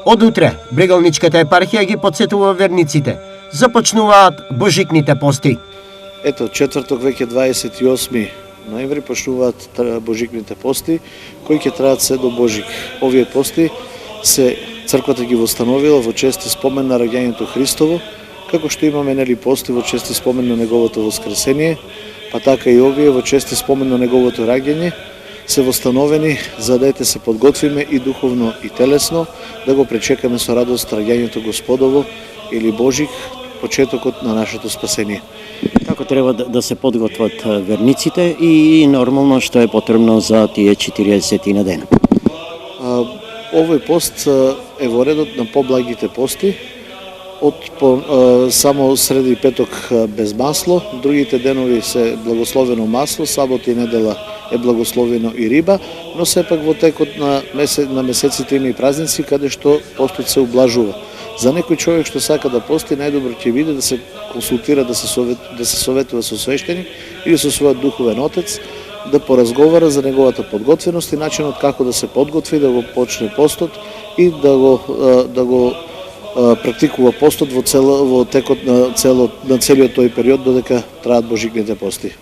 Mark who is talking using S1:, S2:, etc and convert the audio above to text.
S1: Од утре, Брегалничката епархија ги подсетува верниците. Започнуваат божикните пости.
S2: Ето, четврток веќе 28 ноември почнуваат божикните пости, кои ќе траат се до Божик. Овие пости се црквата ги востановила во чест и спомен на раѓањето Христово, како што имаме нели пости во чест и спомен на неговото воскресение, па така и овие во чест и спомен на неговото раѓање се востановени за да се подготвиме и духовно и телесно да го пречекаме со радост раѓањето Господово или Божик, почетокот на нашето спасение.
S3: Како треба да се подготват верниците и нормално што е потребно за тие 40 на дена?
S2: Овој пост е во редот на поблагите пости, само среда и петок без масло, другите денови се благословено масло, сабота и недела е благословено и риба, но сепак во текот на месеците има и празници каде што постот се ублажува. За некој човек што сака да пости, најдобро ќе биде да се консултира, да се советува со свештеник или со својот духовен отец, да поразговара за неговата подготвеност и начинот како да се подготви, да го почне постот и да го практикува постот во текот на целиот тој период додека траат божикните пости.